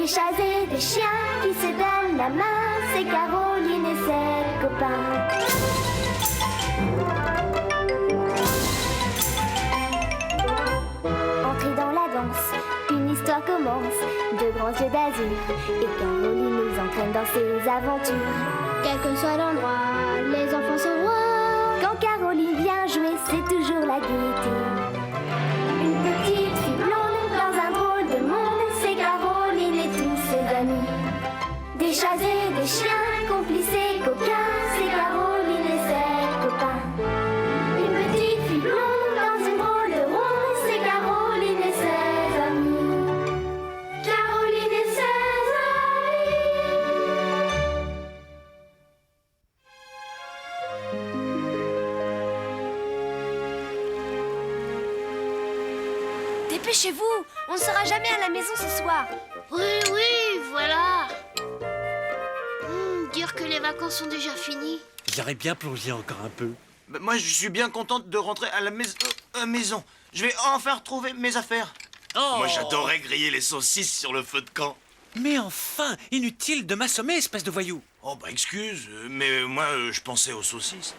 Des chats et des chiens qui se donnent la main, c'est Caroline et ses copains. Entrez dans la danse, une histoire commence. De grands yeux d'azur, et Caroline nous entraîne dans ses aventures. Quel que soit l'endroit, les enfants sont rois. Quand Caroline vient jouer, c'est toujours la gaieté. Une petite fille blonde dans un drôle de monde, c'est Caroline et tous ses amis. Des chats et des chiens, complices et coquins, c'est Caroline et ses copains. Une petite fille blonde dans une drôle de monde, c'est Caroline et ses amis. Caroline et ses amis. Dépêchez-vous, on ne sera jamais à la maison ce soir. Oui, voilà. Dire que les vacances sont déjà finies. J'aurais bien plongé encore un peu. Bah, moi, je suis bien contente de rentrer à la maison. Je vais enfin retrouver mes affaires. Oh. Moi, j'adorais griller les saucisses sur le feu de camp. Mais enfin, inutile de m'assommer, espèce de voyou. Oh, bah excuse, mais moi, je pensais aux saucisses.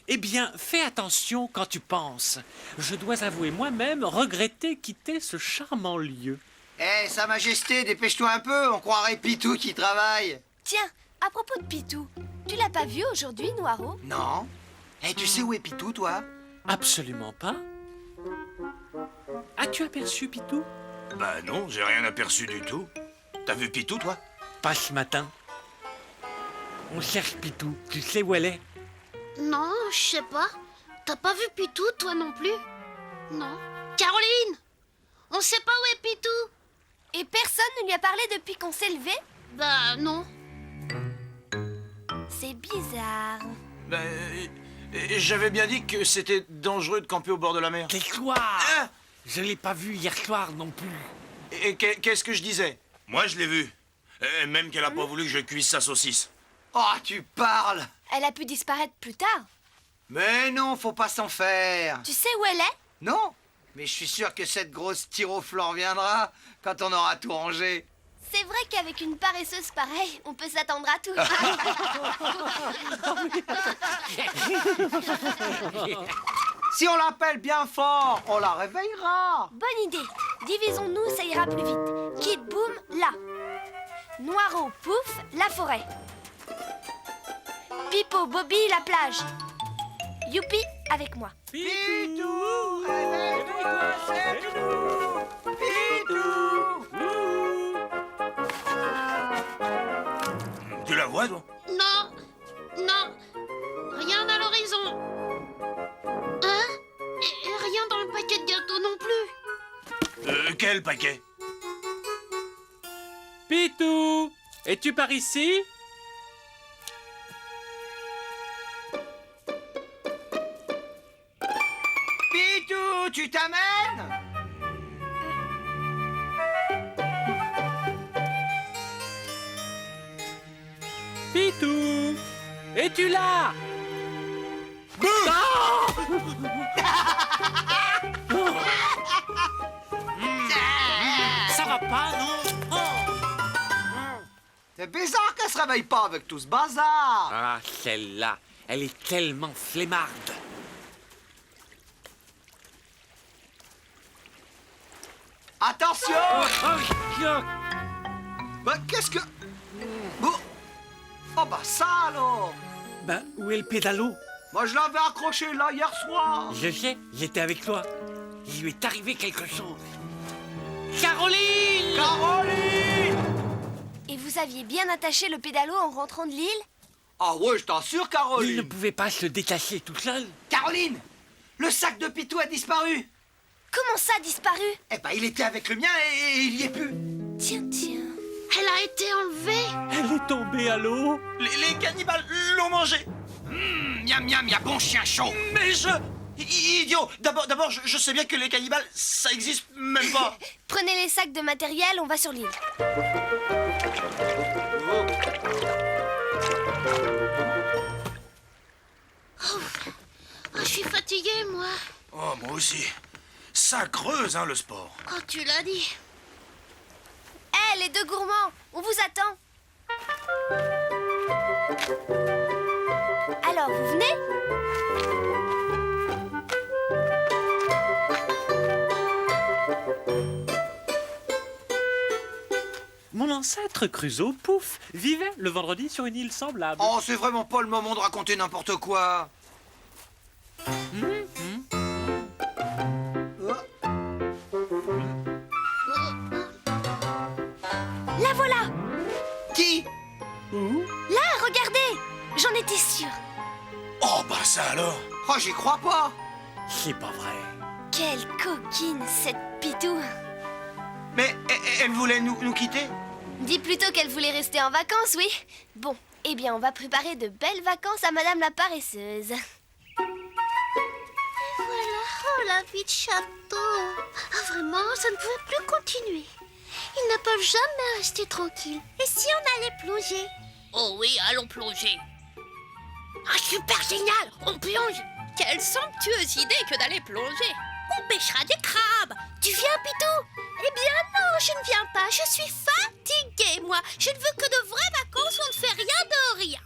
Eh bien, fais attention quand tu penses. Je dois avouer moi-même regretter quitter ce charmant lieu. Eh, Sa Majesté, dépêche-toi un peu, on croirait Pitou qui travaille. Tiens, à propos de Pitou, tu l'as pas vu aujourd'hui, Noiro? Non. Eh, tu sais où est Pitou, toi? Absolument pas. As-tu aperçu Pitou? Bah non, j'ai rien aperçu du tout. T'as vu Pitou, toi? Pas ce matin. On cherche Pitou. Tu sais où elle est? Non, je sais pas. T'as pas vu Pitou, toi non plus? Non. Caroline! On sait pas où est Pitou? Et personne ne lui a parlé depuis qu'on s'est levé? Bah non. C'est bizarre. Bah, j'avais bien dit que c'était dangereux de camper au bord de la mer. Tais-toi! Ah Je l'ai pas vu hier soir non plus. Et qu'est-ce que je disais? Moi, je l'ai vu. Et même qu'elle a pas voulu que je cuise sa saucisse. Oh, tu parles. Elle a pu disparaître plus tard. Mais non, faut pas s'en faire. Tu sais où elle est? Non. Mais je suis sûr que cette grosse tyroflore viendra quand on aura tout rangé. C'est vrai qu'avec une paresseuse pareille, on peut s'attendre à tout. Si on l'appelle bien fort, on la réveillera. Bonne idée. Divisons-nous, ça ira plus vite. Kid Boom, là. Noiro, Pouf, la forêt. Pipo, Bobby, la plage. Youpi, avec moi. Pitou, réveille-toi, c'est nous. Pitou. Tu la vois, toi? Non. Rien à l'horizon. Hein? Et rien dans le paquet de gâteaux non plus. Quel paquet? Pitou! Es-tu par ici? Pitou, tu t'amènes? Pitou! Es-tu là? Ça va pas, non? C'est bizarre qu'elle se réveille pas avec tout ce bazar. Ah, celle-là, elle est tellement flemmarde. Attention. Bah, qu'est-ce que... Oh bah ça alors. Ben, où est le pédalo? Moi je l'avais accroché là hier soir. Je sais, j'étais avec toi. Il lui est arrivé quelque chose. Caroline! Caroline! Et vous aviez bien attaché le pédalo en rentrant de l'île? Ah ouais, je t'assure, Il ne Caroline. pouvait pas se détacher tout seul. Caroline, le sac de Pitou a disparu. Comment ça, disparu? Eh ben, il était avec le mien et il y est plus. Tiens. Elle a été enlevée. Elle est tombée à l'eau. Les cannibales l'ont mangé. Miam miam, y'a bon chien chaud. Mais idiot! D'abord, je sais bien que les cannibales, ça existe même pas. Prenez les sacs de matériel, on va sur l'île. Je suis fatiguée, moi. Oh, moi aussi. Ça creuse, hein, le sport. Oh, tu l'as dit. les deux gourmands, on vous attend. Alors, vous venez? Mon ancêtre Crusoe, Pouf, vivait le vendredi sur une île semblable. Oh, c'est vraiment pas le moment de raconter n'importe quoi. La voilà! Qui? Là, regardez! J'en étais sûre. Oh, bah ça alors. Oh, j'y crois pas. C'est pas vrai. Quelle coquine, cette Pitou! Mais elle voulait nous quitter? Dis plutôt qu'elle voulait rester en vacances, oui? Bon, eh bien, on va préparer de belles vacances à Madame la paresseuse. Voilà, oh la vie de château. Ah vraiment, ça ne pouvait plus continuer. Ils ne peuvent jamais rester tranquilles. Et si on allait plonger? Oh oui, allons plonger. Ah, super génial, on plonge. Quelle somptueuse idée que d'aller plonger. On pêchera des crabes. Tu viens, Pitou? Eh bien non, je ne viens pas. Je suis fatiguée, moi. Je ne veux que de vraies vacances où on ne fait rien de rien.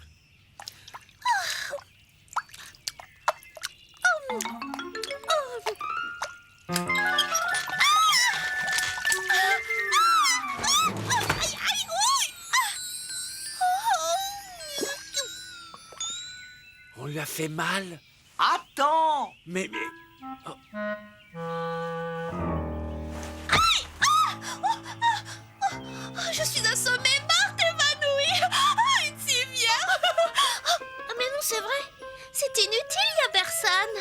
On lui a fait mal. Attends. Mais... Oh, je suis assommée, morte, évanouie. Oh, une civière. Ah, mais non, c'est vrai. C'est inutile, il n'y a personne.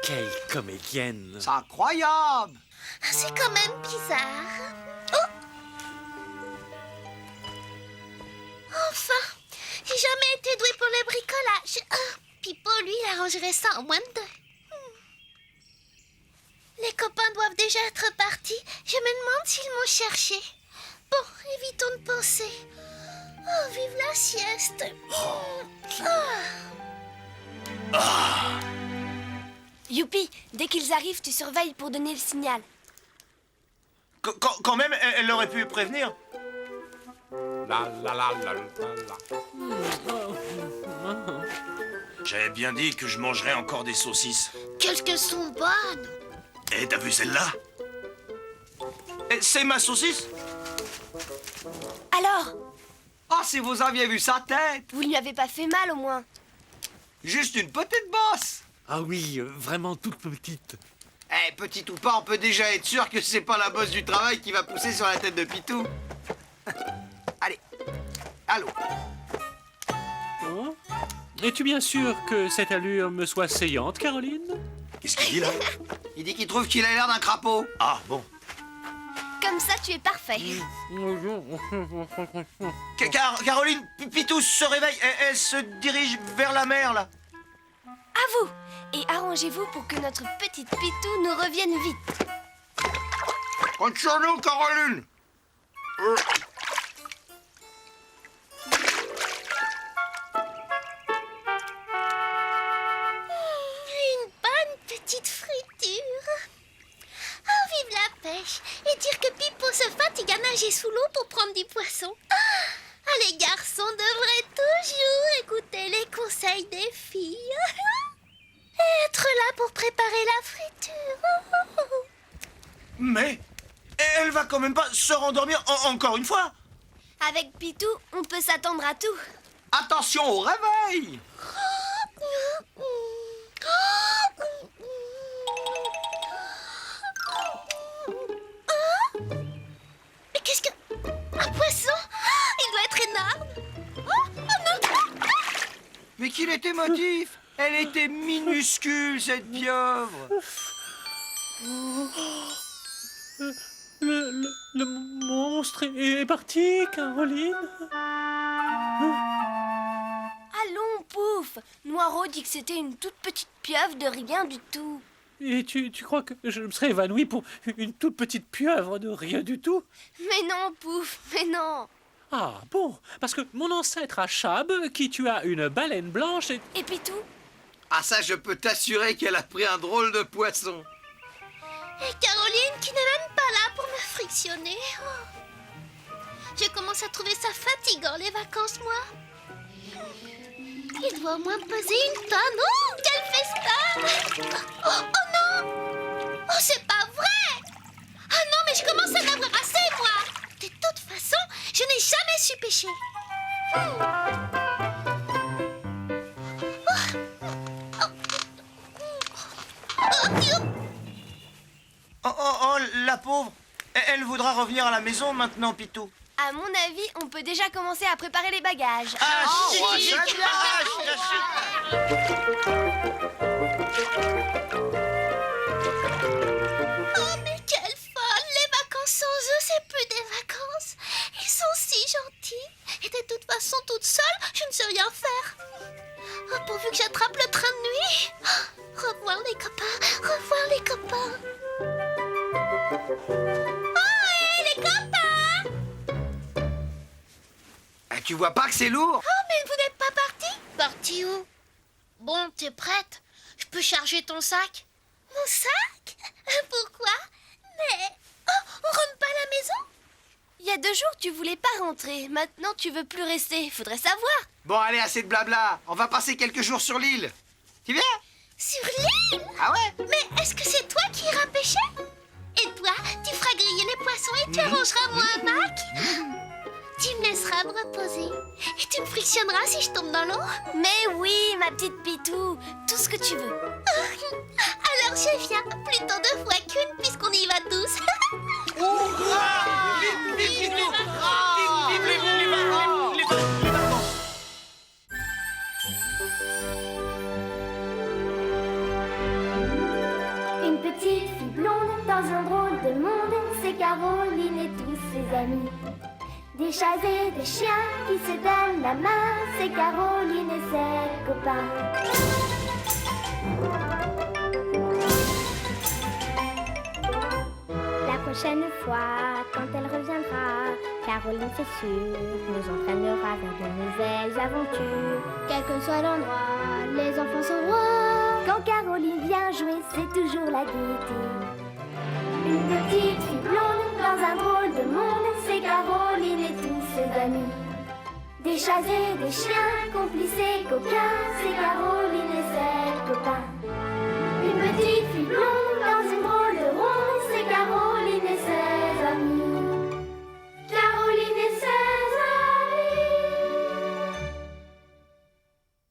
Quelle comédienne. C'est incroyable. Ah, c'est quand même bizarre. Enfin, j'ai jamais été douée pour le bricolage. Pipo, lui, il arrangerait ça en moins de 2. Les copains doivent déjà être partis. Je me demande s'ils m'ont cherché. Bon, évitons de penser. Oh, vive la sieste. Youpi, dès qu'ils arrivent, tu surveilles pour donner le signal. Quand même, elle aurait pu prévenir. J'avais bien dit que je mangerais encore des saucisses. Qu'elles que sont bonnes. Et t'as vu celle-là? C'est ma saucisse? Alors, Ah, si vous aviez vu sa tête. vous ne lui avez pas fait mal au moins? Juste une petite bosse. Ah oui, vraiment toute petite. Eh, petite ou pas, on peut déjà être sûr que c'est pas la bosse du travail qui va pousser sur la tête de Pitou. Allez. Allô. Oh. Es-tu bien sûr que cette allure me soit saillante, Caroline? Qu'est-ce qu'il dit là? Il dit qu'il trouve qu'il a l'air d'un crapaud. Ah, bon. Comme ça, tu es parfait. Caroline, Pitou se réveille. Elle se dirige vers la mer, là. À vous. Et arrangez-vous pour que notre petite Pitou nous revienne vite. Compte sur nous, Caroline. Une bonne petite friture. Oh, vive la pêche. Et dire que Pipo se fatigue à nager sous l'eau pour prendre du poisson. Ah, les garçons devraient toujours écouter les conseils des filles. Et être là pour préparer la friture. Mais elle va quand même pas se rendormir encore une fois. Avec Pitou, on peut s'attendre à tout. Attention au réveil. Mais qu'est-ce que... Un poisson? Il doit être énorme. Oh non. Mais qu'il était motif. Elle était minuscule, cette pieuvre. Le monstre est parti, Caroline. Allons, Pouf. Noiro dit que c'était une toute petite pieuvre de rien du tout. Et tu crois que je me serais évanoui pour une toute petite pieuvre de rien du tout? Mais non, Pouf, mais non. Ah bon, parce que mon ancêtre Achab, qui tua une baleine blanche, Et Pitou? Ah, ça, je peux t'assurer qu'elle a pris un drôle de poisson. Et Caroline qui n'est même pas là pour me frictionner. Oh. Je commence à trouver ça fatigant, les vacances, moi. Il doit au moins peser une tonne. Oh, quel festin! Oh non! Oh, c'est pas vrai! Ah non, mais je commence à en avoir assez, moi! De toute façon, je n'ai jamais su pêcher. Oh, la pauvre. Elle voudra revenir à la maison maintenant, Pitou. À mon avis, on peut déjà commencer à préparer les bagages. Ah, Oh, mais quelle folle! Les vacances sans eux, c'est plus des vacances. Ils sont si gentils. Et de toute façon, toute seule, je ne sais rien faire. Oh, pourvu que j'attrape le train de nuit. Oh, revoir les copains, revoir les copains. Oh, hé, les copains! Tu vois pas que c'est lourd? Oh, mais vous n'êtes pas partis? Parti où? Bon, t'es prête? Je peux charger ton sac? Mon sac? Pourquoi? Mais... Oh, on rentre pas à la maison? Il y a 2 jours, tu voulais pas rentrer. Maintenant, tu veux plus rester. Faudrait savoir. Bon, allez, assez de blabla. On va passer quelques jours sur l'île. Tu viens? Sur l'île? Ah ouais? Mais est-ce que c'est toi qui iras pêcher? Et toi, tu feras griller les poissons et tu arrangeras mon hamac? Tu me laisseras me reposer. Et tu me frictionneras si je tombe dans l'eau? Mais oui, ma petite Pitou. Tout ce que tu veux. Alors je viens, plutôt 2 fois qu'une, puisqu'on y va tous. Vive Pitou! Vive les vacances! Une petite fille blonde dans un drôle de monde, c'est Caroline et tous ses amis. Des chats et des chiens qui se donnent la main, c'est Caroline et ses copains. La prochaine fois, quand elle reviendra, Caroline c'est sûr, nous entraînera vers de nouvelles aventures. Quel que soit l'endroit, les enfants sont rois. Quand Caroline vient jouer, c'est toujours la gaieté. Une petite fille blonde dans un drôle de monde, c'est Caroline et tous ses amis. Des chats et des chiens, complices et coquins, c'est Caroline